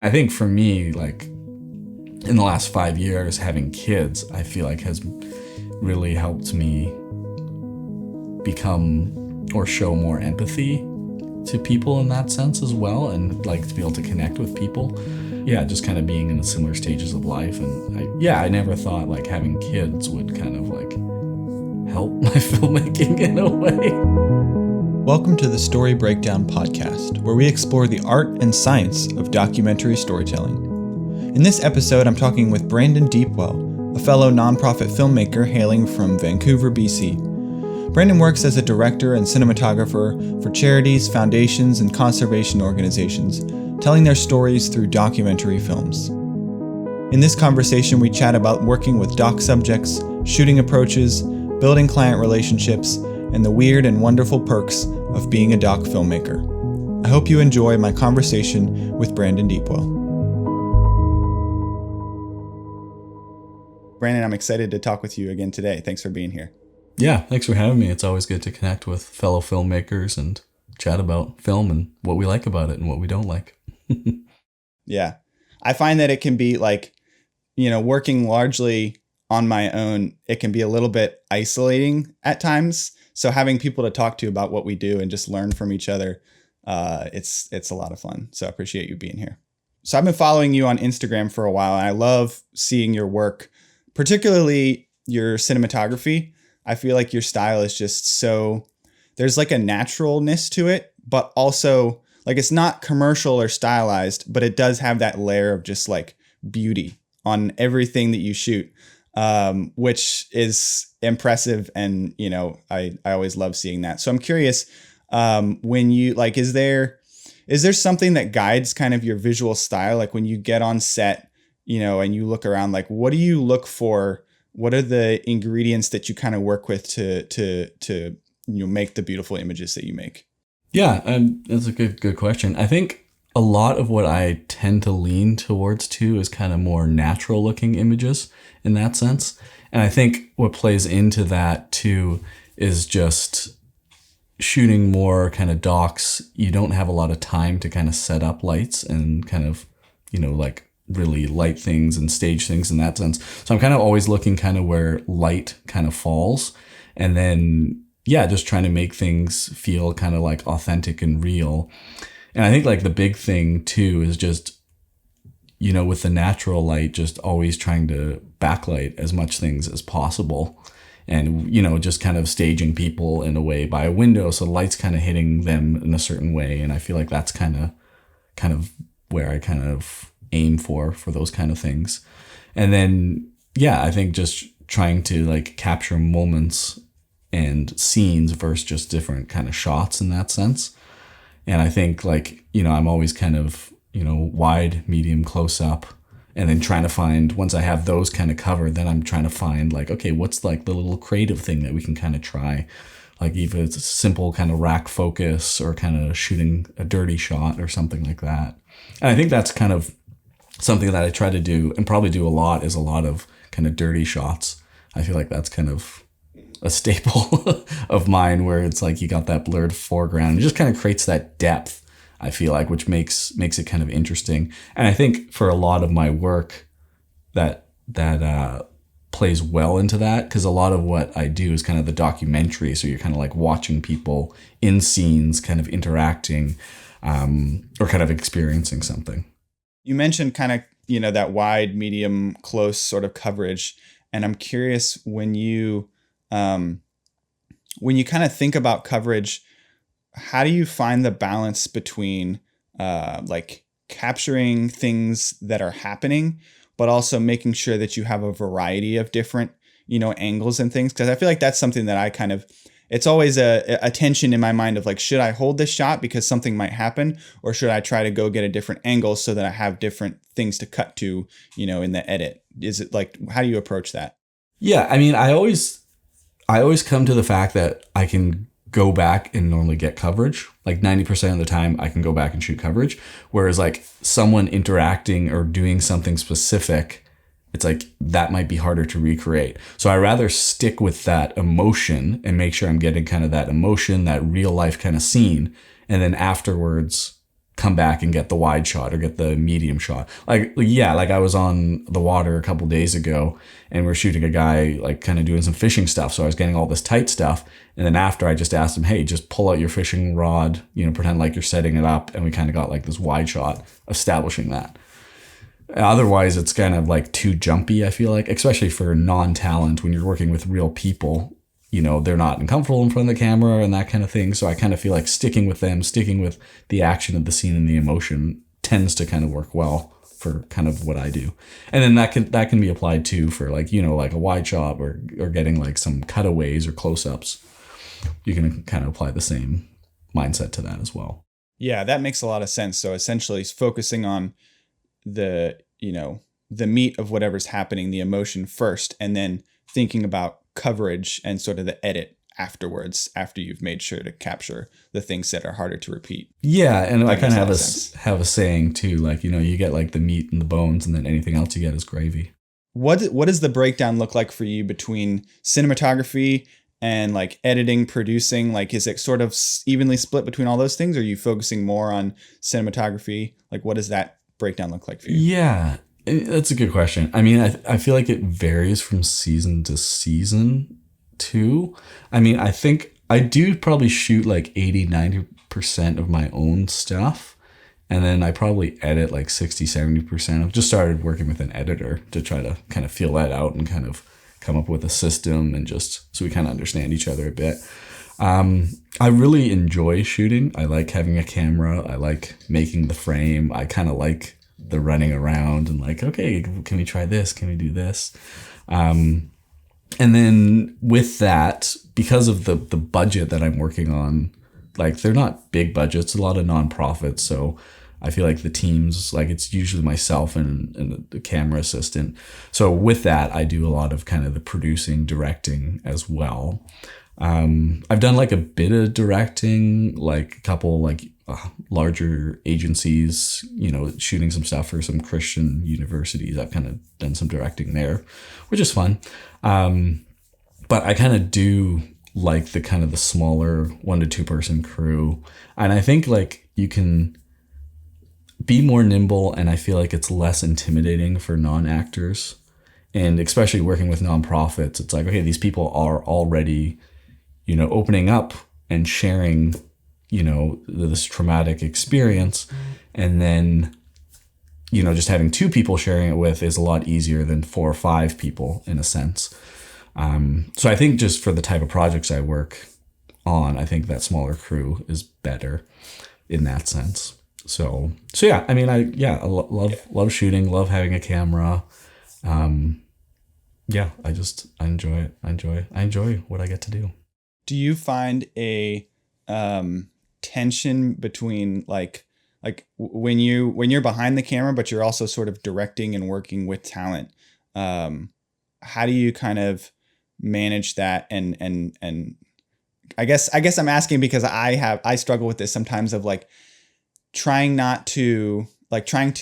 I think for me, like in the last 5 years, having kids, I feel like has really helped me become or show more empathy to people in that sense as well, and like to be able to connect with people. Yeah, just kind of being in the similar stages of life. And I never thought like having kids would kind of like help my filmmaking in a way. Welcome to the Story Breakdown podcast, where we explore the art and science of documentary storytelling. In this episode, I'm talking with Brandon Deepwell, a fellow nonprofit filmmaker hailing from Vancouver, BC. Brandon works as a director and cinematographer for charities, foundations, and conservation organizations, telling their stories through documentary films. In this conversation, we chat about working with doc subjects, shooting approaches, building client relationships, and the weird and wonderful perks of being a doc filmmaker. I hope you enjoy my conversation with Brandon Deepwell. Brandon, I'm excited to talk with you again today. Thanks for being here. Yeah, thanks for having me. It's always good to connect with fellow filmmakers and chat about film and what we like about it and what we don't like. Yeah. I find that it can be like, working largely on my own, it can be a little bit isolating at times. So having people to talk to about what we do and just learn from each other, it's a lot of fun. So I appreciate you being here. So I've been following you on Instagram for a while, and I love seeing your work, particularly your cinematography. I feel like your style is just so, there's like a naturalness to it, but also like it's not commercial or stylized, but it does have that layer of just like beauty on everything that you shoot, which is impressive. And, I always love seeing that. So I'm curious, when you like, is there something that guides kind of your visual style? Like when you get on set, and you look around, like, what do you look for? What are the ingredients that you kind of work with to make the beautiful images that you make? Yeah, that's a good question. I think a lot of what I tend to lean towards too is kind of more natural looking images in that sense. And I think what plays into that too is just shooting more kind of docs. You don't have a lot of time to kind of set up lights and kind of, like really light things and stage things in that sense. So I'm kind of always looking kind of where light kind of falls, and then, yeah, just trying to make things feel kind of like authentic and real. And I think like the big thing too is just, with the natural light, just always trying to backlight as much things as possible. And, just kind of staging people in a way by a window. So the light's kind of hitting them in a certain way. And I feel like that's kind of where I kind of aim for those kind of things. And then, yeah, I think just trying to like capture moments and scenes versus just different kind of shots in that sense. And I think like, I'm always kind of, wide, medium, close up, and then trying to find, once I have those kind of covered, then I'm trying to find like, okay, what's like the little creative thing that we can kind of try? Like even it's a simple kind of rack focus or kind of shooting a dirty shot or something like that. And I think that's kind of something that I try to do and probably do a lot is a lot of kind of dirty shots. I feel like that's kind of a staple of mine, where it's like you got that blurred foreground. It just kind of creates that depth, I feel like, which makes it kind of interesting. And I think for a lot of my work that plays well into that, because a lot of what I do is kind of the documentary. So you're kind of like watching people in scenes kind of interacting or kind of experiencing something. You mentioned kind of, that wide, medium, close sort of coverage. And I'm curious, when you kind of think about coverage, how do you find the balance between like capturing things that are happening, but also making sure that you have a variety of different, angles and things? Because I feel like that's something that I kind of, it's always a tension in my mind of like, should I hold this shot because something might happen, or should I try to go get a different angle so that I have different things to cut to, in the edit? Is it like, how do you approach that? Yeah, I mean, I always come to the fact that I can go back and normally get coverage. Like 90% of the time I can go back and shoot coverage. Whereas like someone interacting or doing something specific, it's like that might be harder to recreate. So I rather stick with that emotion and make sure I'm getting kind of that emotion, that real life kind of scene. And then afterwards come back and get the wide shot or get the medium shot. Like I was on the water a couple days ago and we're shooting a guy like kind of doing some fishing stuff. So I was getting all this tight stuff. And then after I just asked him, hey, just pull out your fishing rod, pretend like you're setting it up. And we kind of got like this wide shot establishing that. Otherwise, it's kind of like too jumpy, I feel like, especially for non-talent when you're working with real people. They're not uncomfortable in front of the camera and that kind of thing. So I kind of feel like sticking with the action of the scene and the emotion tends to kind of work well for kind of what I do. And then that can be applied too for like, like a wide shot or getting like some cutaways or close-ups. You can kind of apply the same mindset to that as well. Yeah, that makes a lot of sense. So essentially focusing on the meat of whatever's happening, the emotion first, and then thinking about coverage and sort of the edit afterwards, after you've made sure to capture the things that are harder to repeat. Yeah, and I kind of have a saying too, like, you get like the meat and the bones, and then anything else you get is gravy. What does the breakdown look like for you between cinematography and like editing, producing? Like, is it sort of evenly split between all those things? Or are you focusing more on cinematography? Like, what does that breakdown look like for you? Yeah, that's a good question. I mean, I feel like it varies from season to season too. I mean, I think I do probably shoot like 80-90% of my own stuff. And then I probably edit like 60-70%. I've just started working with an editor to try to kind of feel that out and kind of come up with a system and just so we kind of understand each other a bit. I really enjoy shooting. I like having a camera. I like making the frame. I kind of like the running around and like, okay, can we try this? Can we do this? And then with that, because of the budget that I'm working on, like they're not big budgets, a lot of nonprofits. So I feel like the teams, like it's usually myself and the camera assistant. So with that, I do a lot of kind of the producing, directing as well. I've done like a bit of directing, like a couple like larger agencies, shooting some stuff for some Christian universities. I've kind of done some directing there, which is fun. But I kind of do like the kind of the smaller 1 to 2 person crew. And I think like you can be more nimble, and I feel like it's less intimidating for non-actors. And especially working with nonprofits, it's like, okay, these people are already, opening up and sharing, this traumatic experience. And then, just having 2 people sharing it with is a lot easier than 4 or 5 people in a sense. So I think just for the type of projects I work on, I think that smaller crew is better in that sense. So yeah, I mean, I love shooting, love having a camera. Yeah, I enjoy it. I enjoy what I get to do. Do you find a tension between like when you're behind the camera, but you're also sort of directing and working with talent? How do you kind of manage that? And I guess I'm asking because I struggle with this sometimes of like trying to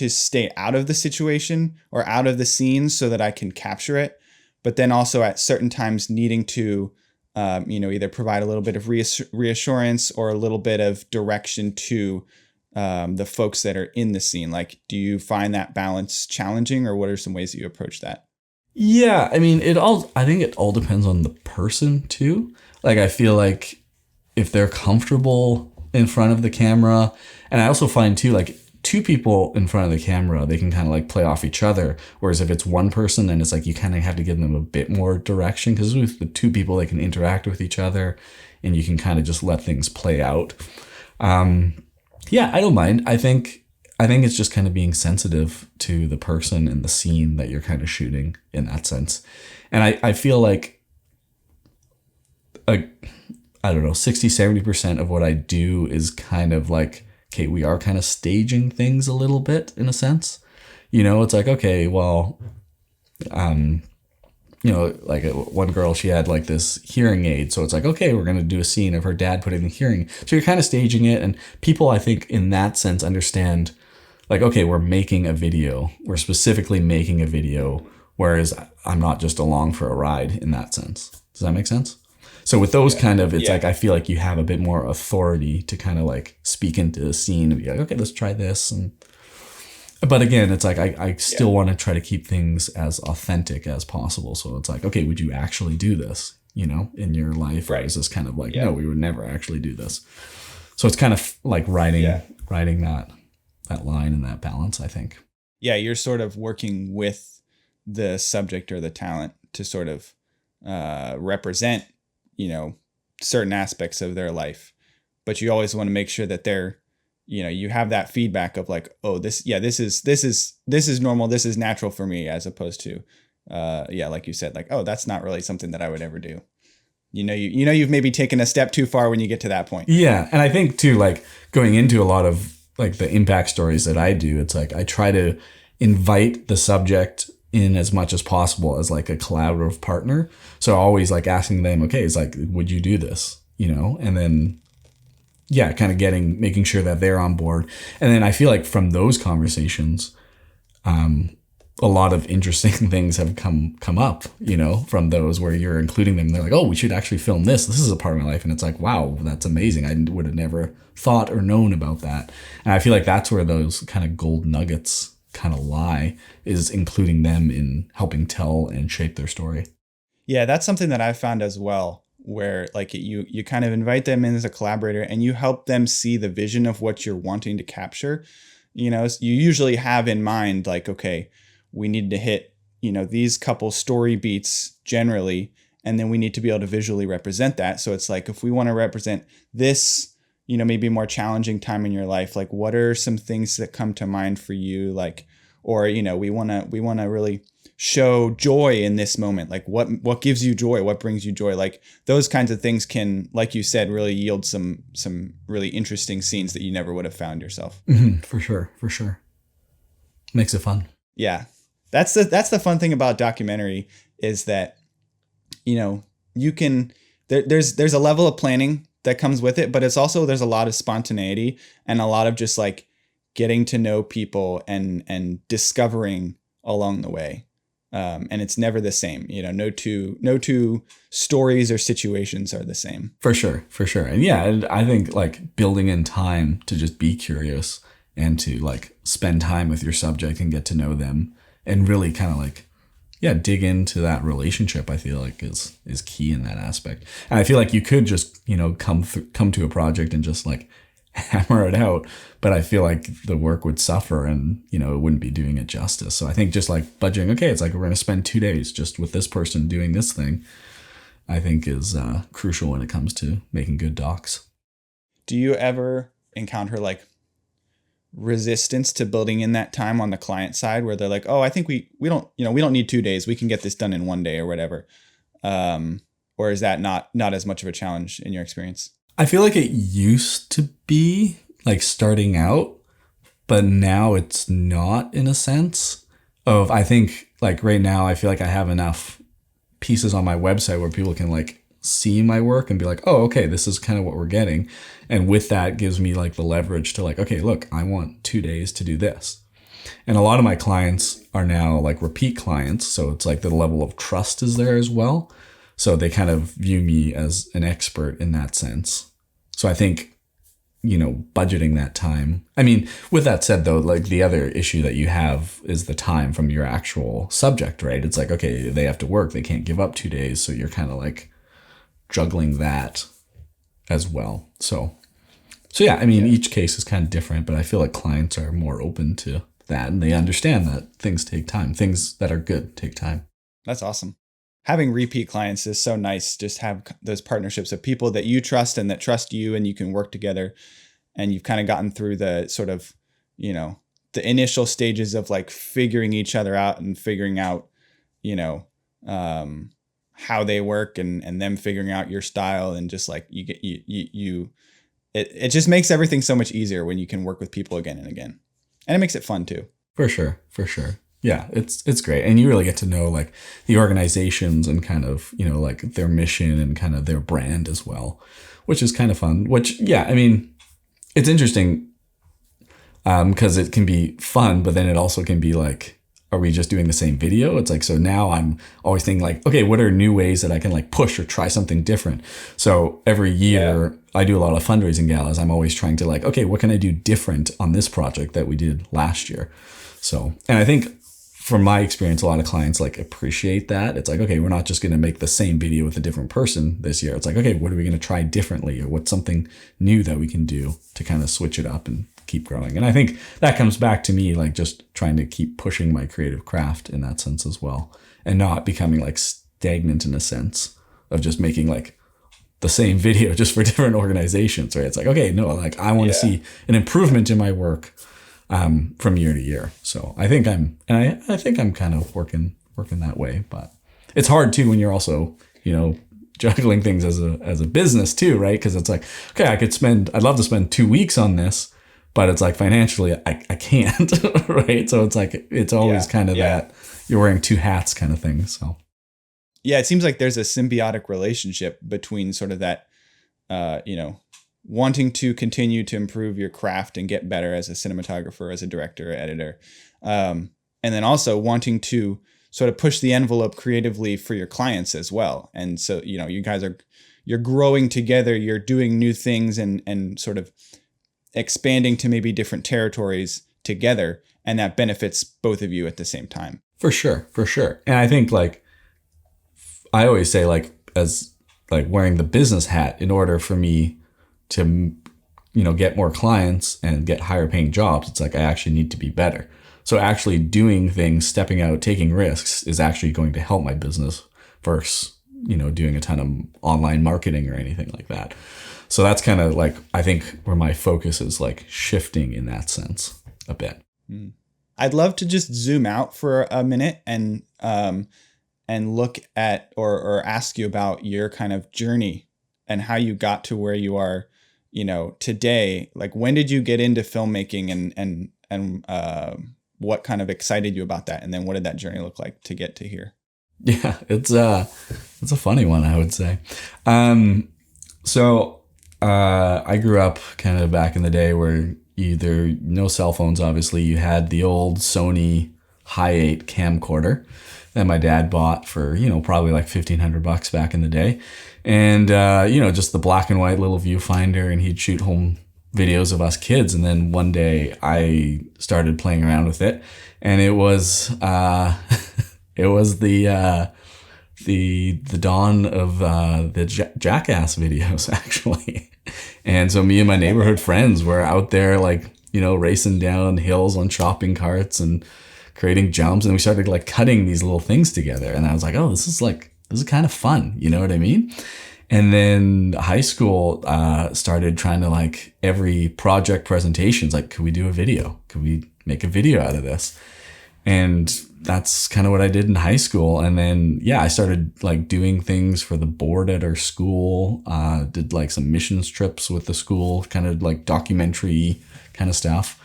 stay out of the situation or out of the scene so that I can capture it, but then also at certain times needing to either provide a little bit of reassurance or a little bit of direction to the folks that are in the scene. Like, do you find that balance challenging, or what are some ways that you approach that? Yeah, I mean, I think it all depends on the person too. Like, I feel like if they're comfortable in front of the camera, and I also find too, like 2 people in front of the camera, they can kind of like play off each other. Whereas if it's 1 person, then it's like you kind of have to give them a bit more direction, because with the 2 people, they can interact with each other and you can kind of just let things play out. Yeah, I don't mind. I think it's just kind of being sensitive to the person and the scene that you're kind of shooting in that sense. And I feel like, I don't know, 60-70% of what I do is kind of like, okay, we are kind of staging things a little bit in a sense. It's like, okay, well, like one girl, she had like this hearing aid. So it's like, okay, we're going to do a scene of her dad putting the hearing. So you're kind of staging it. And people, I think, in that sense, understand like, okay, we're making a video. We're specifically making a video, whereas I'm not just along for a ride in that sense. Does that make sense? So with those kind of, it's like, I feel like you have a bit more authority to kind of like speak into the scene and be like, okay, let's try this. But again, it's like, I still want to try to keep things as authentic as possible. So it's like, okay, would you actually do this, in your life? Or is this kind of like, no, we would never actually do this. So it's kind of like riding that line and that balance, I think. Yeah, you're sort of working with the subject or the talent to sort of represent, certain aspects of their life. But you always want to make sure that they're, you have that feedback of like, oh, this is normal. This is natural for me, as opposed to, like you said, like, oh, that's not really something that I would ever do. You've maybe taken a step too far when you get to that point. Yeah. And I think too, like going into a lot of like the impact stories that I do, it's like I try to invite the subject in as much as possible as like a collaborative partner. So always like asking them, okay, it's like, would you do this? And then, kind of making sure that they're on board. And then I feel like from those conversations, a lot of interesting things have come up, from those where you're including them. They're like, oh, we should actually film this. This is a part of my life. And it's like, wow, that's amazing. I would have never thought or known about that. And I feel like that's where those kind of gold nuggets kind of lie, is including them in helping tell and shape their story. Yeah, that's something that I've found as well, where like you kind of invite them in as a collaborator and you help them see the vision of what you're wanting to capture. You usually have in mind like, okay, we need to hit, these couple story beats generally, and then we need to be able to visually represent that. So it's like, if we want to represent this, maybe more challenging time in your life, like what are some things that come to mind for you? Like, or, we want to really show joy in this moment. Like what gives you joy? What brings you joy? Like those kinds of things can, like you said, really yield some really interesting scenes that you never would have found yourself. Mm-hmm. For sure. Makes it fun. Yeah. That's the fun thing about documentary, is that, you can, there's a level of planning that comes with it, but it's also, there's a lot of spontaneity and a lot of just like getting to know people and discovering along the way. And it's never the same, no two stories or situations are the same. For sure. And I think like building in time to just be curious and to like spend time with your subject and get to know them and really kind of like, dig into that relationship, I feel like is key in that aspect. And I feel like you could just, come to a project and just like hammer it out, but I feel like the work would suffer and, it wouldn't be doing it justice. So I think just like budgeting, okay, it's like we're going to spend 2 days just with this person doing this thing, I think is crucial when it comes to making good docs. Do you ever encounter like resistance to building in that time on the client side, where they're like, oh, I think we don't need 2 days. We can get this done in 1 day or whatever. Or is that not as much of a challenge in your experience? I feel like it used to be like starting out, but now it's not, in a sense of, I think like right now, I feel like I have enough pieces on my website where people can like see my work and be like, oh, okay, this is kind of what we're getting. And with that gives me like the leverage to like, okay, look, I want 2 days to do this. And a lot of my clients are now like repeat clients. So it's like the level of trust is there as well. So they kind of view me as an expert in that sense. So I think, budgeting that time. I mean, with that said though, like the other issue that you have is the time from your actual subject, right? It's like, okay, they have to work. They can't give up 2 days. So you're kind of like juggling that as well. So yeah, I mean, each case is kind of different, but I feel like clients are more open to that and they understand that things take time. Things that are good take time. That's awesome. Having repeat clients is so nice. Just have those partnerships of people that you trust and that trust you, and you can work together, and you've kind of gotten through the sort of, the initial stages of like figuring each other out and figuring out, how they work and them figuring out your style, and just like it just makes everything so much easier when you can work with people again and again, and it makes it fun too. For sure. Yeah, it's great. And you really get to know like the organizations and kind of, like their mission and kind of their brand as well, which is kind of fun, which, I mean, it's interesting because it can be fun, but then it also can be like are we just doing the same video? It's like, so now I'm always thinking like, okay, what are new ways that I can like push or try something different? So every year I do a lot of fundraising galas. I'm always trying to like, okay, what can I do different on this project that we did last year? So, and I think from my experience, a lot of clients like appreciate that. It's like, okay, we're not just going to make the same video with a different person this year. It's like, okay, what are we going to try differently, or what's something new that we can do to kind of switch it up and keep growing? And I think that comes back to me like just trying to keep pushing my creative craft in that sense as well, and not becoming like stagnant in a sense of just making like the same video just for different organizations, right? It's like, okay, no, like I want to see an improvement in my work from year to year. So I think I think I'm kind of working that way, but it's hard too when you're also, juggling things as a business too, right? Because it's like, okay, I'd love to spend 2 weeks on this, but it's like financially I can't, right? So it's like, it's always kind of that you're wearing two hats kind of thing. So yeah, it seems like there's a symbiotic relationship between sort of that, wanting to continue to improve your craft and get better as a cinematographer, as a director, or editor. And then also wanting to sort of push the envelope creatively for your clients as well. And so, you guys you're growing together, you're doing new things and sort of expanding to maybe different territories together. And that benefits both of you at the same time. For sure. And I think like, I always say like, as like wearing the business hat, in order for me to, get more clients and get higher paying jobs, it's like I actually need to be better. So actually doing things, stepping out, taking risks is actually going to help my business versus, doing a ton of online marketing or anything like that. So that's kind of like, I think where my focus is like shifting in that sense a bit. I'd love to just zoom out for a minute and look at or ask you about your kind of journey and how you got to where you are, today. Like, when did you get into filmmaking and what kind of excited you about that? And then what did that journey look like to get to here? Yeah, it's a funny one, I would say. So I grew up kind of back in the day where either no cell phones, obviously. You had the old Sony Hi8 camcorder that my dad bought for, probably like $1,500 back in the day. And, just the black and white little viewfinder, and he'd shoot home videos of us kids. And then one day I started playing around with it, and it was, it was the dawn of the Jackass videos, actually. And so me and my neighborhood friends were out there like, racing down hills on shopping carts and creating jumps, and we started like cutting these little things together. And I was like, oh, this is kind of fun. You know what I mean? And then high school started trying to like every project presentations, like, could we do a video? Could we make a video out of this? And that's kind of what I did in high school. And then, I started like doing things for the board at our school, did like some missions trips with the school, kind of like documentary kind of stuff.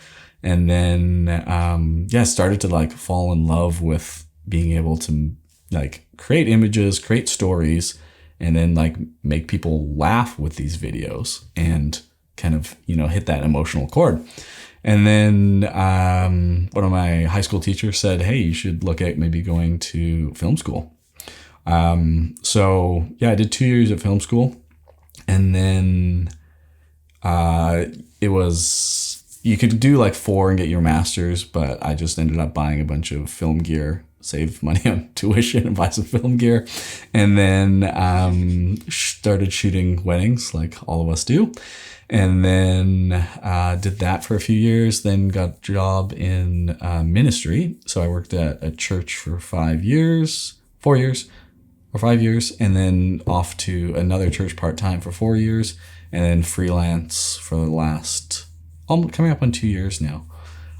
And then, started to like fall in love with being able to like create images, create stories, and then like make people laugh with these videos and kind of, hit that emotional chord. And then one of my high school teachers said, hey, you should look at maybe going to film school. So I did 2 years at film school. And then it was, you could do like 4 and get your master's, but I just ended up buying a bunch of film gear, save money on tuition and buy some film gear. And then started shooting weddings like all of us do. And then did that for a few years, then got a job in ministry. So I worked at a church for 4 years, or 5 years, and then off to another church part-time for 4 years, and then freelance for the last, coming up on 2 years now.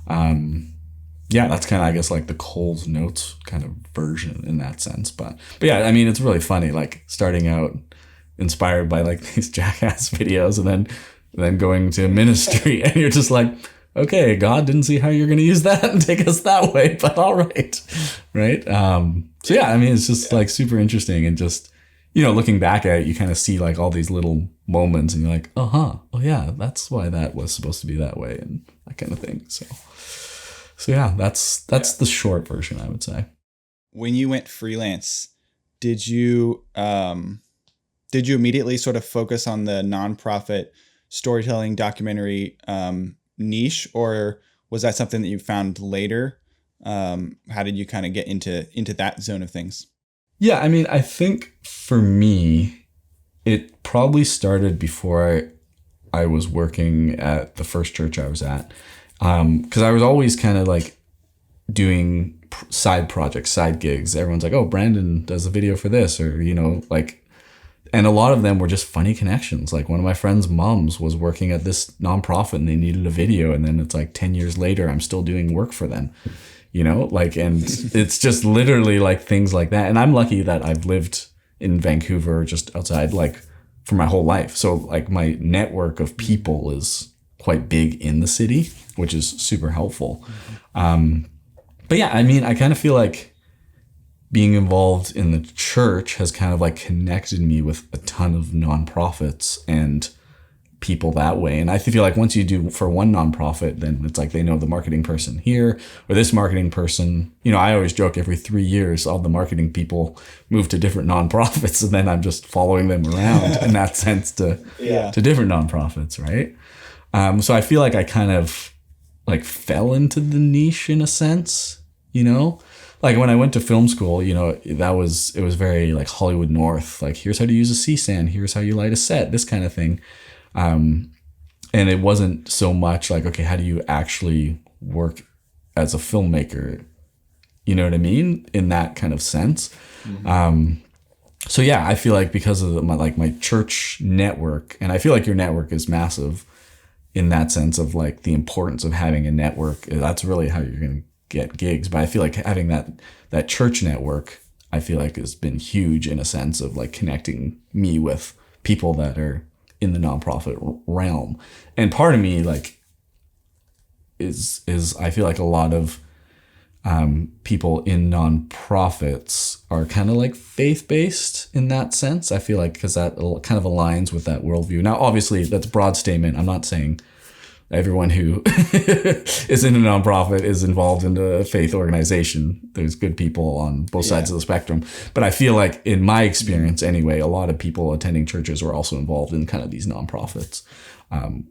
That's kind of, I guess, like the Coles Notes kind of version in that sense. But yeah, I mean, it's really funny, like starting out inspired by like these Jackass videos and then going to ministry, and you're just like, okay, God didn't see how you're going to use that and take us that way, but all right. Right. So yeah, I mean, it's just like super interesting, and just, looking back at it, you kind of see like all these little moments, and you're like, oh yeah, that's why that was supposed to be that way, and that kind of thing. So So yeah, that's the short version, I would say. When you went freelance, did you immediately sort of focus on the nonprofit storytelling documentary niche, or was that something that you found later? How did you kind of get into that zone of things? Yeah, I mean, I think for me, it probably started before I was working at the first church I was at. Because I was always kind of like doing side projects, side gigs. Everyone's like, oh, Brandon does a video for this, or, like, and a lot of them were just funny connections. Like one of my friend's moms was working at this nonprofit and they needed a video. And then it's like 10 years later, I'm still doing work for them, like, and it's just literally like things like that. And I'm lucky that I've lived in Vancouver just outside, like, for my whole life. So like my network of people is quite big in the city, which is super helpful. But yeah, I mean, I kind of feel like being involved in the church has kind of like connected me with a ton of nonprofits and people that way. And I feel like once you do for one nonprofit, then it's like they know the marketing person here or this marketing person. I always joke every 3 years, all the marketing people move to different nonprofits, and then I'm just following them around in that sense to different nonprofits, right? So I feel like I kind of like fell into the niche in a sense, like when I went to film school, it was very like Hollywood North, like here's how to use a C-SAN, here's how you light a set, this kind of thing. And it wasn't so much like, okay, how do you actually work as a filmmaker? You know what I mean? In that kind of sense. Mm-hmm. So yeah, I feel like because of my church network, and I feel like your network is massive in that sense of like the importance of having a network. That's really how you're going to get gigs. But I feel like having that church network, I feel like has been huge in a sense of like connecting me with people that are in the nonprofit realm. And part of me like is I feel like a lot of people in nonprofits are kind of like faith-based in that sense. I feel like because that kind of aligns with that worldview. Now, obviously, that's a broad statement. I'm not saying everyone who is in a nonprofit is involved in a faith organization. There's good people on both sides of the spectrum. But I feel like in my experience anyway, a lot of people attending churches were also involved in kind of these nonprofits,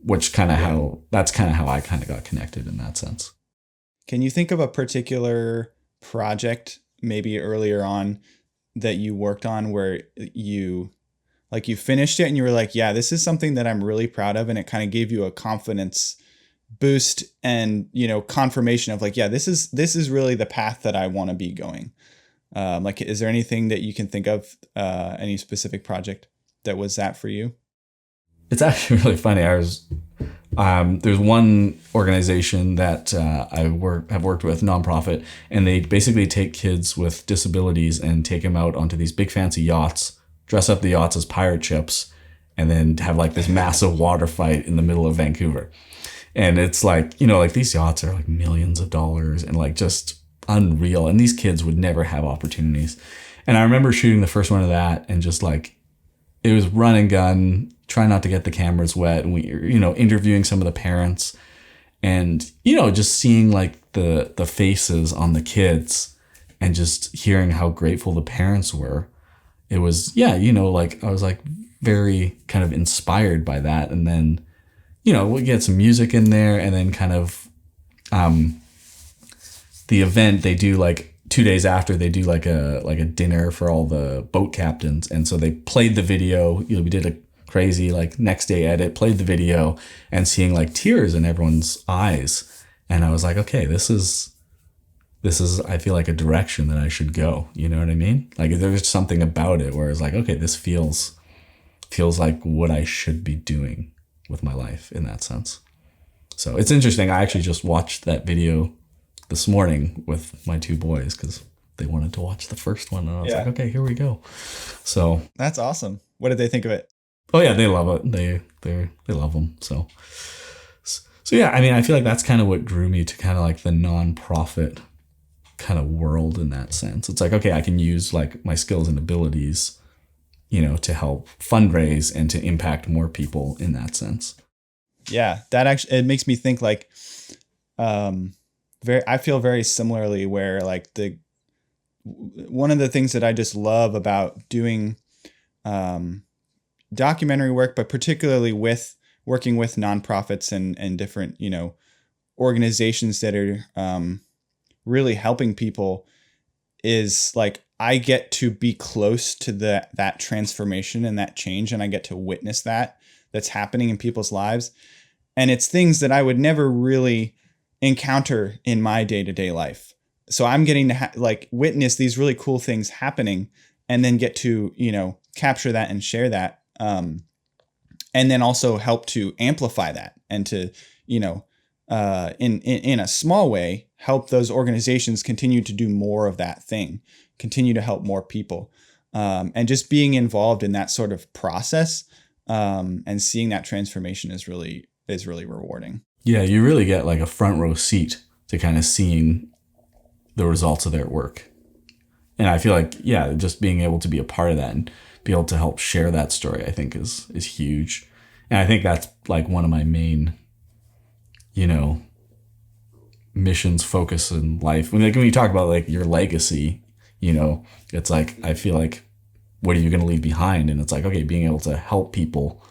which that's kind of how I kind of got connected in that sense. Can you think of a particular project maybe earlier on that you worked on where you finished it and you were like, yeah, this is something that I'm really proud of, and it kind of gave you a confidence boost and, confirmation of like, yeah, this is really the path that I want to be going. Like, is there anything that you can think of, any specific project that was that for you? It's actually really funny. There's one organization that have worked with, nonprofit, and they basically take kids with disabilities and take them out onto these big fancy yachts, dress up the yachts as pirate ships, and then have like this massive water fight in the middle of Vancouver. And it's like, like these yachts are like millions of dollars and like just unreal. And these kids would never have opportunities. And I remember shooting the first one of that and just like, it was run and gun, try not to get the cameras wet. And we, interviewing some of the parents and, just seeing like the faces on the kids and just hearing how grateful the parents were. It was, like I was like very kind of inspired by that. And then, we get some music in there and then kind of the event they do like 2 days after they do like a dinner for all the boat captains. And so they played the video, we did a crazy like next day edit, played the video and seeing like tears in everyone's eyes. And I was like, okay, this is, I feel like a direction that I should go. You know what I mean? Like there's something about it where it's like, okay, this feels like what I should be doing with my life in that sense. So it's interesting. I actually just watched that video this morning with my two boys because they wanted to watch the first one. And I was like, okay, here we go. So that's awesome. What did they think of it? Oh yeah, they love it. They love them. So yeah, I mean, I feel like that's kind of what drew me to kind of like the nonprofit kind of world in that sense. It's like, okay, I can use like my skills and abilities, to help fundraise and to impact more people in that sense. Yeah, that actually, it makes me think like, I feel very similarly where like one of the things that I just love about doing documentary work, but particularly with working with nonprofits and different, organizations that are really helping people, is like I get to be close to that transformation and that change, and I get to witness that's happening in people's lives. And it's things that I would never really encounter in my day-to-day life. So I'm getting to like witness these really cool things happening, and then get to, capture that and share that. And then also help to amplify that, and to, in a small way, help those organizations continue to do more of that thing, continue to help more people. And just being involved in that sort of process, and seeing that transformation is really rewarding. Yeah, you really get like a front row seat to kind of seeing the results of their work. And I feel like, yeah, just being able to be a part of that and be able to help share that story, I think is huge. And I think that's like one of my main, missions, focus in life. When you talk about like your legacy, it's like, I feel like, what are you going to leave behind? And it's like, okay, being able to help people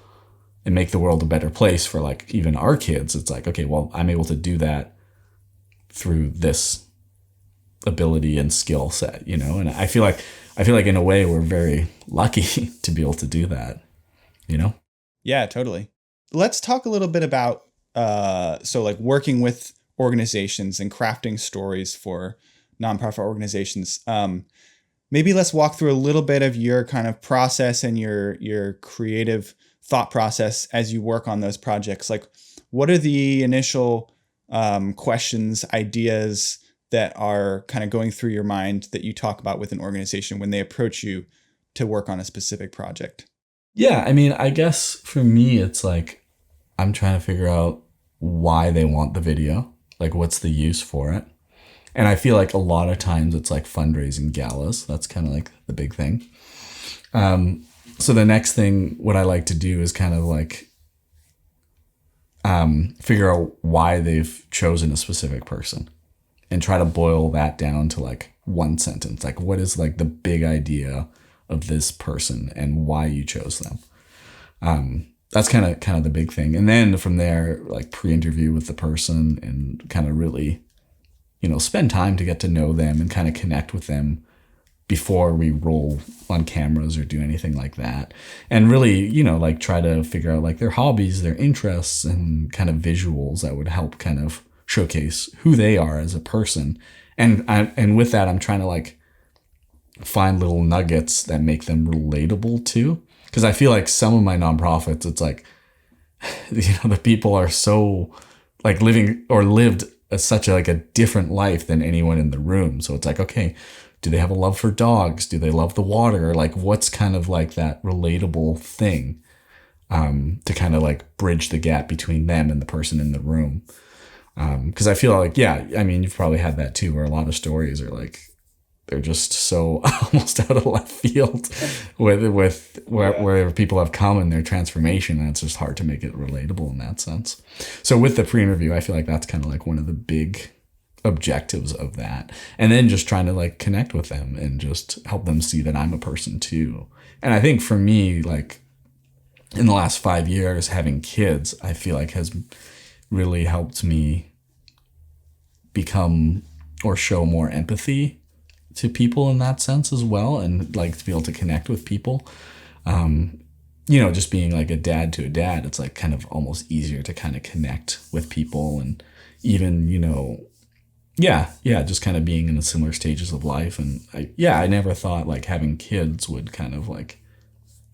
and make the world a better place for like even our kids. It's like, okay, well, I'm able to do that through this ability and skill set, and I feel like in a way we're very lucky to be able to do that, Yeah, totally. Let's talk a little bit about so like working with organizations and crafting stories for nonprofit organizations. Maybe let's walk through a little bit of your kind of process and your creative thought process as you work on those projects. Like, what are the initial questions, ideas that are kind of going through your mind that you talk about with an organization when they approach you to work on a specific project? Yeah, I mean, I guess for me, it's like I'm trying to figure out why they want the video, like what's the use for it. And I feel like a lot of times it's like fundraising galas. That's kind of like the big thing. So the next thing, what I like to do is kind of like figure out why they've chosen a specific person and try to boil that down to like one sentence. Like, what is like the big idea of this person and why you chose them? That's kind of the big thing. And then from there, like pre-interview with the person and kind of really, spend time to get to know them and kind of connect with them before we roll on cameras or do anything like that. And really, like try to figure out like their hobbies, their interests, and kind of visuals that would help kind of showcase who they are as a person. And with that, I'm trying to like find little nuggets that make them relatable too. Because I feel like some of my nonprofits, it's like, the people are so like living or lived such a, like a different life than anyone in the room. So it's like, okay, do they have a love for dogs? Do they love the water? Like what's kind of like that relatable thing to kind of like bridge the gap between them and the person in the room. Because I feel like, yeah, I mean, you've probably had that too, where a lot of stories are like, they're just so almost out of left field where people have come in their transformation, and it's just hard to make it relatable in that sense. So with the pre-interview, I feel like that's kind of like one of the big objectives of that. And then just trying to like connect with them and just help them see that I'm a person too. And I think for me, like in the last 5 years, having kids, I feel like has really helped me become or show more empathy to people in that sense as well, and like to be able to connect with people. Just being like a dad to a dad, it's like kind of almost easier to kind of connect with people, and even just kind of being in the similar stages of life. And I never thought like having kids would kind of like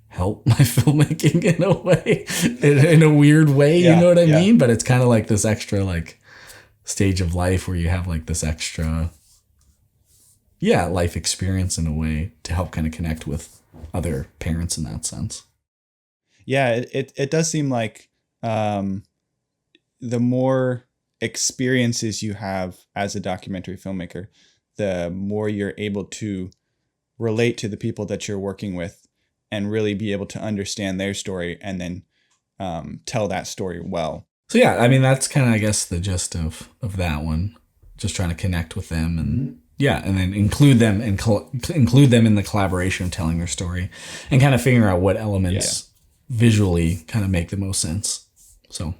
help my filmmaking in a way, in a weird way, you know what I mean? But it's kind of like this extra like stage of life where you have like this extra life experience in a way to help kind of connect with other parents in that sense. Yeah, it does seem like the more experiences you have as a documentary filmmaker, the more you're able to relate to the people that you're working with and really be able to understand their story and then tell that story well. So yeah, I mean, that's kind of, I guess, the gist of that one. just trying to connect with them and yeah, and then include them and include them in the collaboration of telling their story and kind of figuring out what elements visually kind of make the most sense. So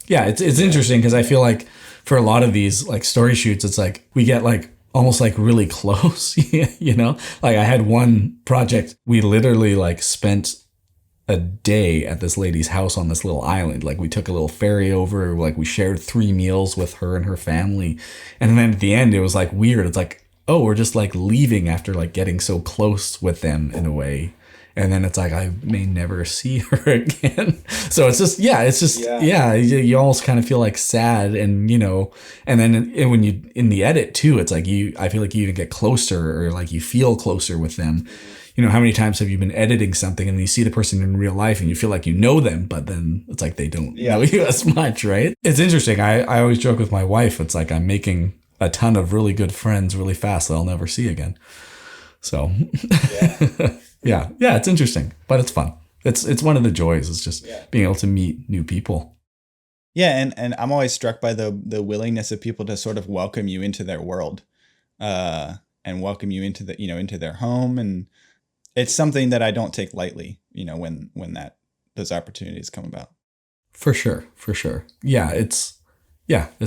yeah, it's interesting because I feel like for a lot of these like story shoots, it's like we get like almost like really close, you know? Like I had one project, we literally like spent a day at this lady's house on this little island. Like we took a little ferry over, like we shared 3 meals with her and her family. And then at the end, it was like weird. It's like, oh, we're just like leaving after like getting so close with them in a way. And then it's like, I may never see her again. So it's just, you almost kind of feel like sad and, you know, and then when you, in the edit too, it's like I feel like you even get closer or like you feel closer with them. You know, how many times have you been editing something and you see the person in real life and you feel like you know them, but then it's like they don't know you as much, right? It's interesting. I always joke with my wife, it's like I'm making a ton of really good friends really fast that I'll never see again. So yeah, it's interesting, but it's fun. It's one of the joys is just being able to meet new people. Yeah, and I'm always struck by the willingness of people to sort of welcome you into their world, and welcome you into into their home, and it's something that I don't take lightly, you know, when those opportunities come about. For sure. Yeah, it's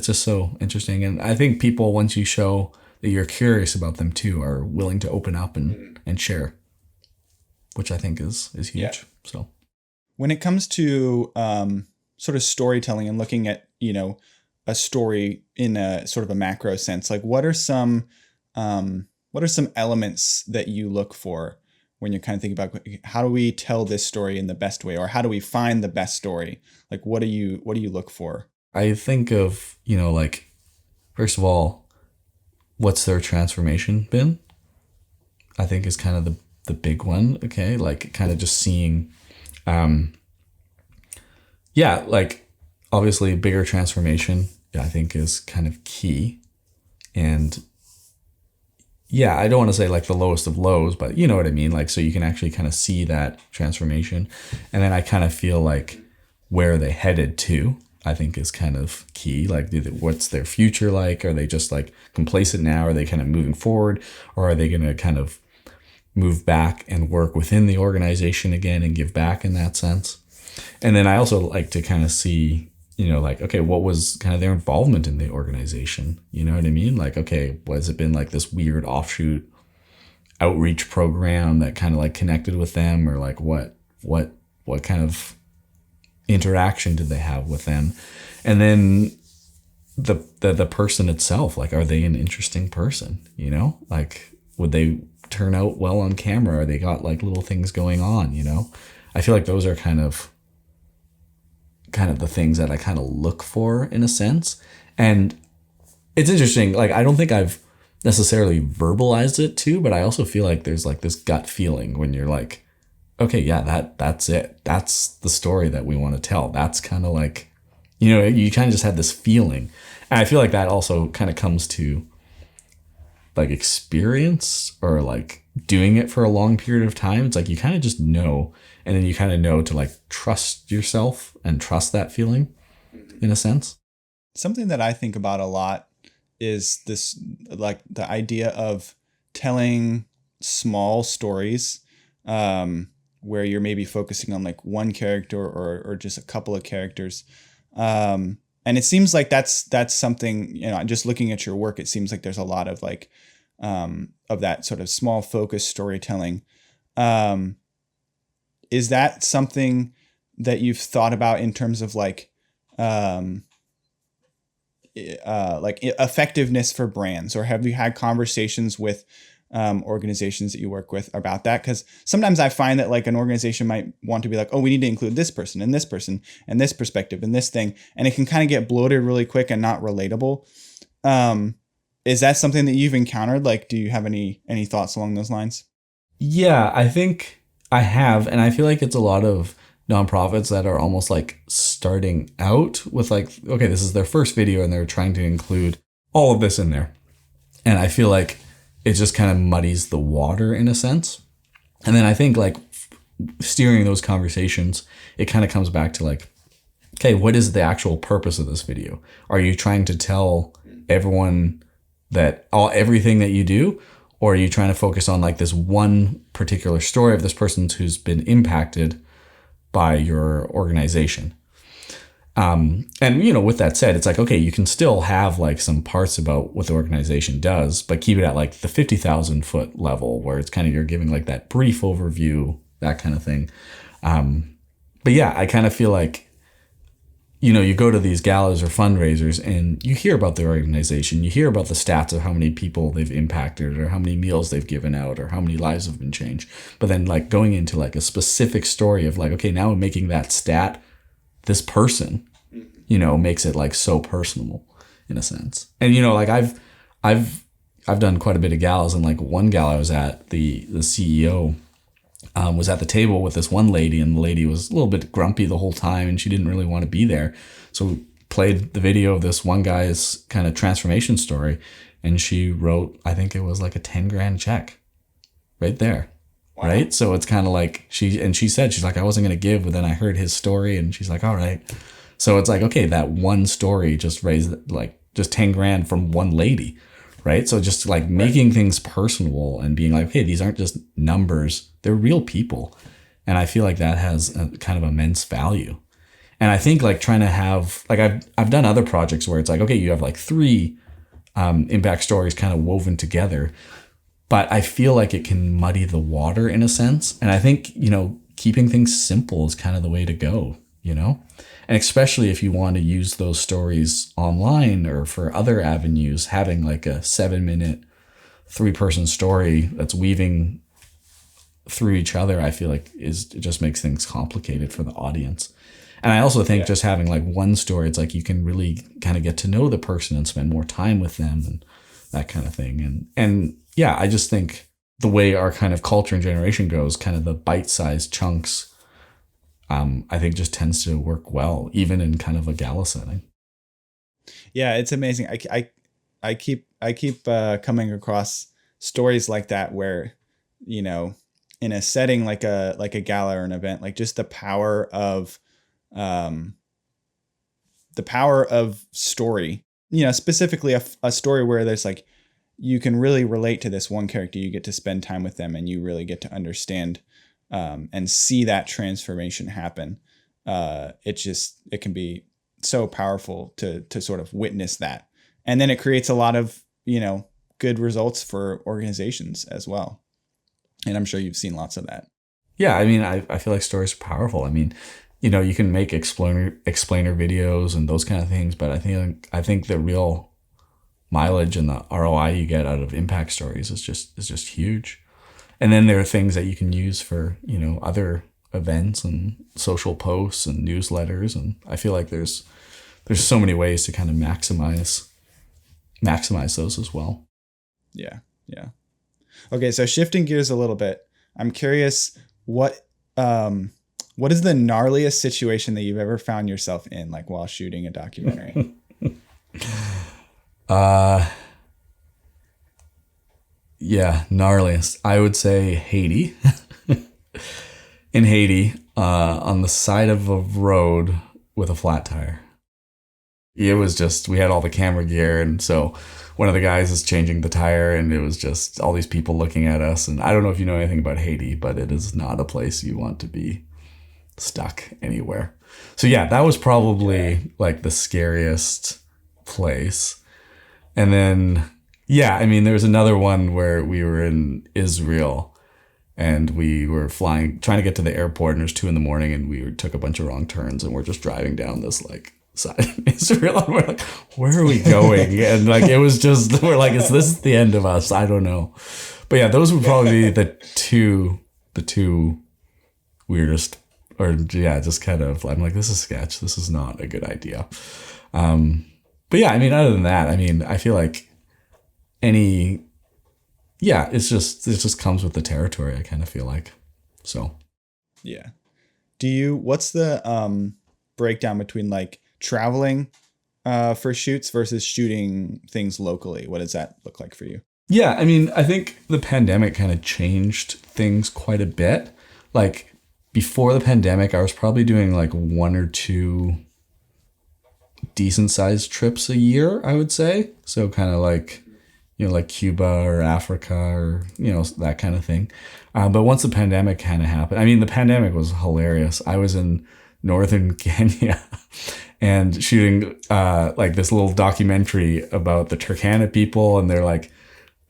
just so interesting, and I think people, once you show that you're curious about them too, are willing to open up and share, which I think is huge. Yeah. So when it comes to sort of storytelling and looking at, you know, a story in a sort of a macro sense, like what are some elements that you look for when you're kind of thinking about how do we tell this story in the best way, or how do we find the best story? Like, what do you look for? I think of, you know, like, first of all, what's their transformation been? I think is kind of the big one. Okay. Like kind of just seeing, like obviously bigger transformation, I think is kind of key. And yeah, I don't want to say like the lowest of lows, but you know what I mean? Like, so you can actually kind of see that transformation. And then I kind of feel like where they headed to, I think is kind of key. Like what's their future like? Are they just like complacent now? Are they kind of moving forward? Or are they going to kind of move back and work within the organization again and give back in that sense? And then I also like to kind of see, you know, like, okay, what was kind of their involvement in the organization? You know what I mean? Like, okay, has it been like this weird offshoot outreach program that kind of like connected with them, or like what kind of interaction did they have with them? And then the person itself, like, are they an interesting person? You know, like, would they turn out well on camera? Or they got like little things going on, you know? I feel like those are kind of the things that I kind of look for in a sense. And it's interesting. Like, I don't think I've necessarily verbalized it too, but I also feel like there's like this gut feeling when you're like, okay, yeah, that's it. That's the story that we want to tell. That's kind of like, you know, you kind of just had this feeling. And I feel like that also kind of comes to like experience, or like doing it for a long period of time. It's like you kind of just know, and then you kind of know to like trust yourself and trust that feeling in a sense. Something that I think about a lot is this, like the idea of telling small stories, where you're maybe focusing on like one character or just a couple of characters. And it seems like that's something, you know, just looking at your work, it seems like there's a lot of like, of that sort of small focus storytelling. Is that something that you've thought about in terms of like effectiveness for brands, or have you had conversations with organizations that you work with about that? Because sometimes I find that like an organization might want to be like, oh, we need to include this person and this person and this perspective and this thing, and it can kind of get bloated really quick and not relatable. Is that something that you've encountered? Like, do you have any thoughts along those lines? Yeah, I think I have, and I feel like it's a lot of nonprofits that are almost like starting out with like, okay, this is their first video and they're trying to include all of this in there. And I feel like it just kind of muddies the water in a sense. And then I think like steering those conversations, it kind of comes back to like, okay, what is the actual purpose of this video? Are you trying to tell everyone that everything that you do, or are you trying to focus on like this one particular story of this person who's been impacted by your organization? And with that said, it's like, okay, you can still have like some parts about what the organization does, but keep it at like the 50,000 foot level where it's kind of, you're giving like that brief overview, that kind of thing. But yeah, I kind of feel like, you go to these galas or fundraisers and you hear about the organization, you hear about the stats of how many people they've impacted or how many meals they've given out or how many lives have been changed. But then like going into like a specific story of like, okay, now I'm making that stat this person, makes it like so personal in a sense. And, like I've done quite a bit of galas, and like one gala I was at, the CEO was at the table with this one lady, and the lady was a little bit grumpy the whole time and she didn't really want to be there. So we played the video of this one guy's kind of transformation story, and she wrote, I think it was like a 10 grand check right there. Wow. Right. So it's kind of like she said, she's like, I wasn't going to give, but then I heard his story, and she's like, all right. So it's like, okay, that one story just raised like just 10 grand from one lady. Right. So just like making things personal and being like, hey, these aren't just numbers, they're real people. And I feel like that has a kind of immense value. And I think like trying to have, like I've done other projects where it's like, okay, you have like 3 impact stories kind of woven together, but I feel like it can muddy the water in a sense. And I think, keeping things simple is kind of the way to go, And especially if you want to use those stories online or for other avenues, having like a 7-minute, 3-person story that's weaving through each other, I feel like it just makes things complicated for the audience. And I also think just having like one story, it's like you can really kind of get to know the person and spend more time with them and that kind of thing. And yeah, I just think the way our kind of culture and generation goes, kind of the bite-sized chunks, I think just tends to work well, even in kind of a gala setting. Yeah, it's amazing. I keep coming across stories like that where, in a setting like a gala or an event, like just the power of story, specifically a story where there's like, you can really relate to this one character, you get to spend time with them, and you really get to understand and see that transformation happen. It can be so powerful to sort of witness that. And then it creates a lot of, good results for organizations as well. And I'm sure you've seen lots of that. Yeah. I mean, I feel like stories are powerful. I mean, you can make explainer videos and those kind of things, but I think the real mileage and the ROI you get out of impact stories is just huge. And then there are things that you can use for, other events and social posts and newsletters. And I feel like there's so many ways to kind of maximize those as well. Yeah. Yeah. Okay. So shifting gears a little bit, I'm curious what is the gnarliest situation that you've ever found yourself in, like while shooting a documentary? Yeah, gnarliest. I would say Haiti. In Haiti, on the side of a road with a flat tire. It was just, we had all the camera gear, and so one of the guys is changing the tire, and it was just all these people looking at us. And I don't know if you know anything about Haiti, but it is not a place you want to be stuck anywhere. So yeah, that was probably like the scariest place. And then, yeah, I mean, there was another one where we were in Israel and we were trying to get to the airport, and it was 2 a.m, and we took a bunch of wrong turns, and we're just driving down this like side of Israel, and we're like, where are we going? And like, it was just, we're like, is this the end of us? I don't know. But yeah, those would probably be the two weirdest, or yeah, just kind of, I'm like, this is sketch. This is not a good idea. But yeah, I mean, other than that, I mean, I feel like it just comes with the territory, I kind of feel like. So yeah. What's the breakdown between like traveling for shoots versus shooting things locally? What does that look like for you? Yeah, I mean, I think the pandemic kind of changed things quite a bit. Like before the pandemic, I was probably doing like 1 or 2 decent sized trips a year, I would say. So kind of like like Cuba or Africa or, that kind of thing. But once the pandemic kind of happened, I mean, the pandemic was hilarious. I was in northern Kenya and shooting like this little documentary about the Turkana people. And they're like,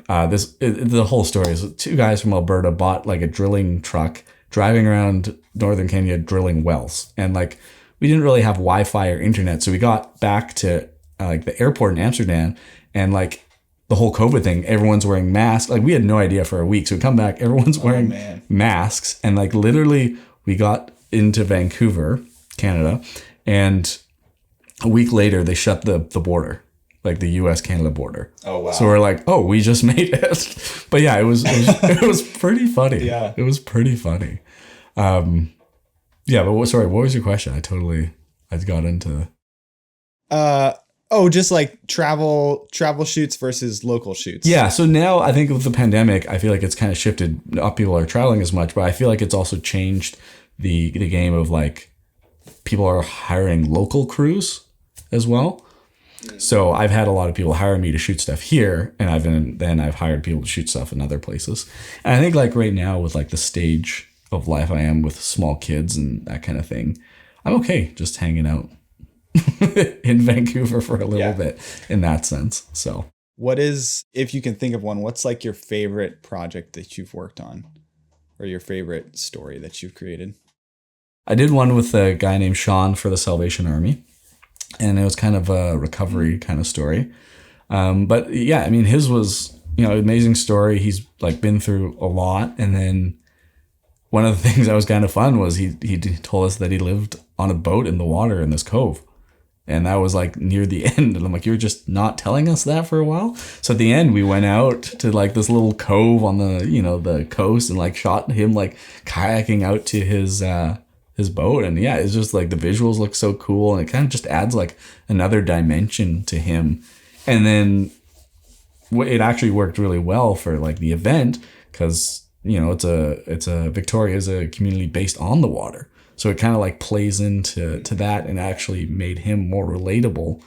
the whole story is two guys from Alberta bought like a drilling truck driving around northern Kenya drilling wells. And like, we didn't really have Wi-Fi or internet. So we got back to like the airport in Amsterdam, and like the whole COVID thing, everyone's wearing masks. Like we had no idea for a week. So we come back, everyone's wearing masks. And like literally we got into Vancouver, Canada, and a week later they shut the border, like the US-Canada border. Oh, wow. So we're like, oh, we just made it. But yeah, it was it was pretty funny. Yeah. It was pretty funny. Yeah, but sorry, what was your question? I got into just like travel shoots versus local shoots. Yeah, so now I think with the pandemic, I feel like it's kind of shifted. Not people are traveling as much, but I feel like it's also changed the game of like people are hiring local crews as well. So I've had a lot of people hire me to shoot stuff here, and I've hired people to shoot stuff in other places. And I think like right now with like the stage of life I am with small kids and that kind of thing, I'm okay just hanging out in Vancouver for a little bit in that sense. So what is, if you can think of one, what's like your favorite project that you've worked on, or your favorite story that you've created? I did one with a guy named Sean for the Salvation Army, and it was kind of a recovery kind of story. But yeah, I mean, his was, amazing story. He's like been through a lot. And then one of the things that was kind of fun was he told us that he lived on a boat in the water in this cove. And that was like near the end. And I'm like, you're just not telling us that for a while. So at the end, we went out to like this little cove on the, the coast, and like shot him like kayaking out to his boat. And yeah, it's just like the visuals look so cool. And it kind of just adds like another dimension to him. And then it actually worked really well for like the event, because, it's a Victoria is a community based on the water. So it kind of like plays into that, and actually made him more relatable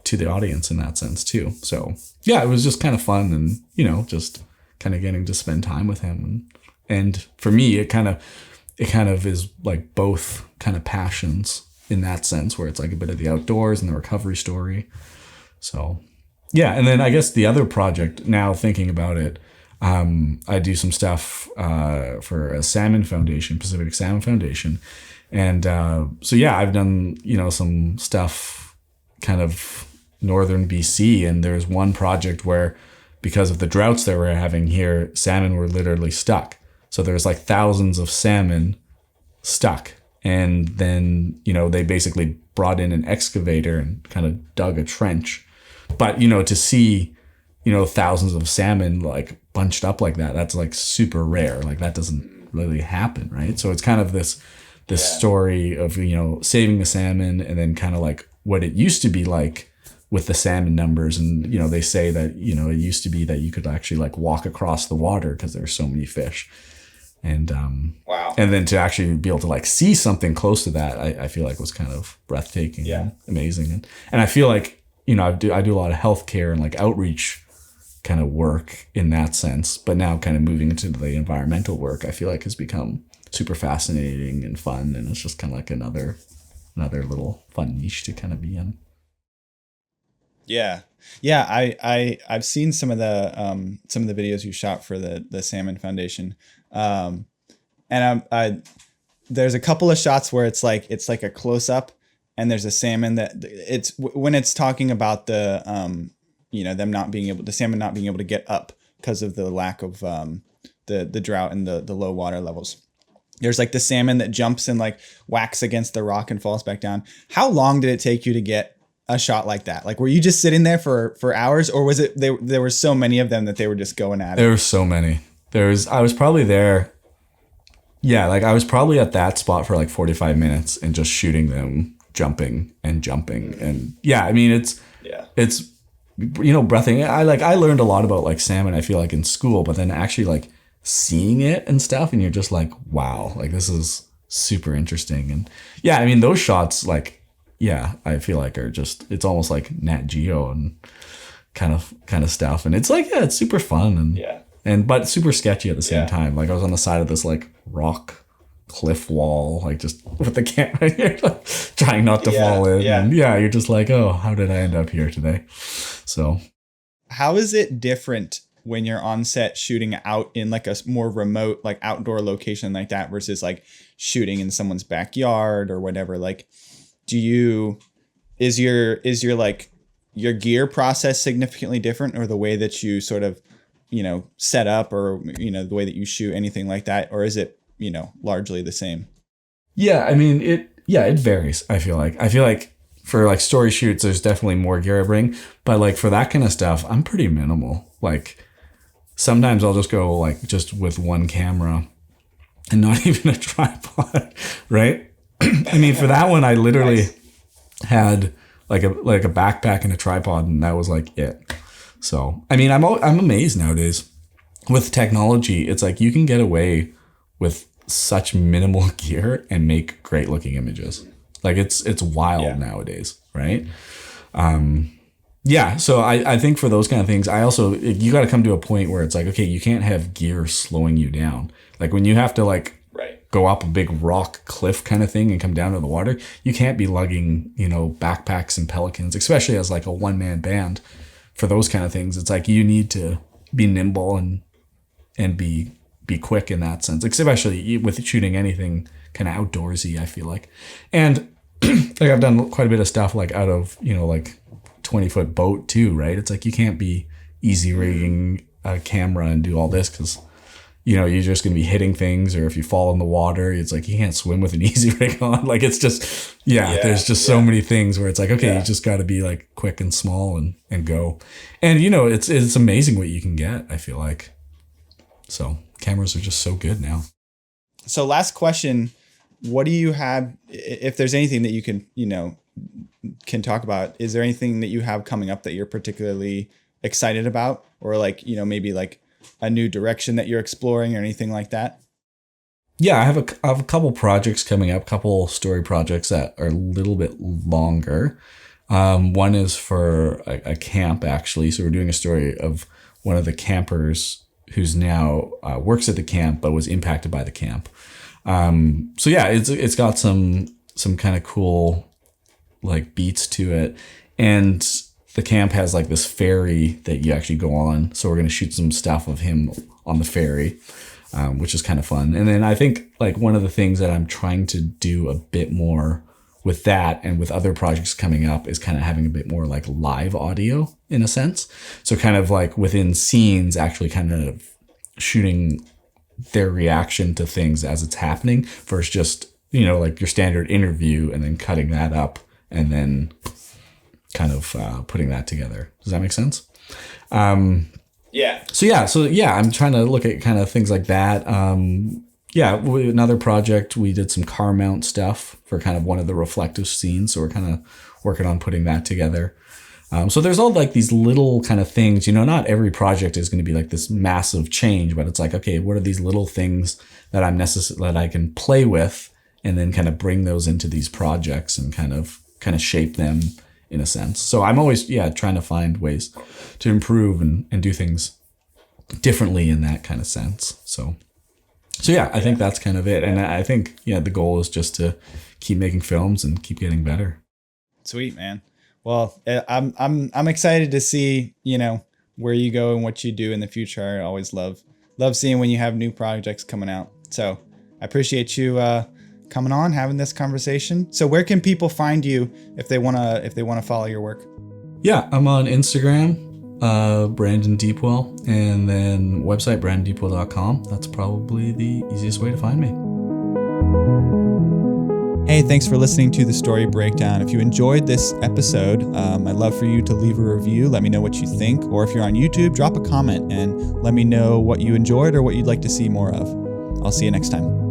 to the audience in that sense too. So yeah, it was just kind of fun, and, just kind of getting to spend time with him. And for me, it kind of is like both kind of passions in that sense, where it's like a bit of the outdoors and the recovery story. So yeah. And then I guess the other project, now thinking about it, I do some stuff for a salmon foundation, Pacific Salmon Foundation. And so yeah, I've done, some stuff kind of northern BC. And there's one project where, because of the droughts that we're having here, salmon were literally stuck. So there's like thousands of salmon stuck. And then, they basically brought in an excavator and kind of dug a trench. But, to see, thousands of salmon like bunched up like that, that's like super rare. Like that doesn't really happen, right? So it's kind of this story of, saving the salmon, and then kind of like what it used to be like with the salmon numbers. And, they say that, it used to be that you could actually like walk across the water because there's so many fish. And wow. And then to actually be able to like see something close to that, I feel like was kind of breathtaking. Yeah. And amazing. And I feel like, I do a lot of healthcare and like outreach kind of work in that sense, but now kind of moving into the environmental work, I feel like has become super fascinating and fun. And it's just kind of like another little fun niche to kind of be in. Yeah. I've seen some of the videos you shot for the Salmon Foundation. And there's a couple of shots where it's like a close up, and there's a salmon that it's when it's talking about the them not being able, the salmon not being able to get up because of the lack of the drought and the low water levels. There's like the salmon that jumps and like whacks against the rock and falls back down. How long did it take you to get a shot like that? Like, were you just sitting there for hours, or was it there were so many of them that they were just going at it? There were so many. I was probably there. Yeah, like I was probably at that spot for like 45 minutes and just shooting them jumping. And yeah, I mean, it's breathing. I learned a lot about like salmon, I feel like, in school, but then actually like seeing it and stuff, and you're just like, wow, like this is super interesting. And yeah, I mean, those shots, like, yeah, I feel like are just, it's almost like Nat Geo, and kind of stuff. And it's like, yeah, it's super fun but super sketchy at the same time. Like I was on the side of this like rock cliff wall, like just with the camera, you're like, trying not to fall in. And you're just like, oh, how did I end up here today? So how is it different when you're on set shooting out in like a more remote, like outdoor location like that versus like shooting in someone's backyard or whatever? Like, is your like your gear process significantly different, or the way that you sort of, set up, or, the way that you shoot, anything like that? Or is it, largely the same? Yeah. I mean, it varies. I feel like for like story shoots, there's definitely more gear I bring, but like for that kind of stuff, I'm pretty minimal. Like sometimes I'll just go like just with one camera and not even a tripod. Right. I mean, for that one, I literally had like a backpack and a tripod, and that was like it. So, I mean, I'm amazed nowadays with technology. It's like you can get away with such minimal gear and make great looking images. Like it's wild nowadays, right? So I think for those kind of things, you got to come to a point where it's like, okay, you can't have gear slowing you down. Like when you have to like go up a big rock cliff kind of thing and come down to the water, you can't be lugging, backpacks and pelicans, especially as like a one-man band. For those kind of things, it's like you need to be nimble and be quick in that sense, especially with shooting anything kind of outdoorsy, I feel like. And like I've done quite a bit of stuff like out of, like 20-foot boat too, right? It's like you can't be easy rigging a camera and do all this because you're just going to be hitting things, or if you fall in the water, it's like you can't swim with an easy rig on. Like it's just, there's just so many things where it's like, okay, you just got to be like quick and small and go. And, it's amazing what you can get, I feel like. So cameras are just so good now. So last question, what do you have, if there's anything that you can talk about, is there anything that you have coming up that you're particularly excited about, or like, maybe like a new direction that you're exploring or anything like that? Yeah, I have a couple projects coming up, couple story projects that are a little bit longer. One is for a camp, actually. So we're doing a story of one of the campers who's now works at the camp but was impacted by the camp. It's got some kind of cool like beats to it, and the camp has like this ferry that you actually go on. So we're going to shoot some stuff of him on the ferry, which is kind of fun. And then I think like one of the things that I'm trying to do a bit more with that and with other projects coming up is kind of having a bit more like live audio in a sense. So kind of like within scenes, actually kind of shooting their reaction to things as it's happening versus just, like your standard interview and then cutting that up and then kind of putting that together. Does that make sense? I'm trying to look at kind of things like that. Another project, we did some car mount stuff for kind of one of the reflective scenes. So we're kind of working on putting that together. So there's all like these little kind of things, not every project is going to be like this massive change, but it's like, okay, what are these little things that that I can play with and then kind of bring those into these projects and kind of shape them in a sense. So I'm always, trying to find ways to improve and do things differently in that kind of sense. So I think that's kind of it. And I think, the goal is just to keep making films and keep getting better. Sweet, man. Well, I'm excited to see, where you go and what you do in the future. I always love seeing when you have new projects coming out. So I appreciate you, coming on, having this conversation. So where can people find you if they want to follow your work? Yeah, I'm on Instagram, Brandon Deepwell, and then website brandondeepwell.com. That's probably the easiest way to find me. Hey, thanks for listening to The Story Breakdown. If you enjoyed this episode, I'd love for you to leave a review. Let me know what you think. Or if you're on YouTube, drop a comment and let me know what you enjoyed or what you'd like to see more of. I'll see you next time.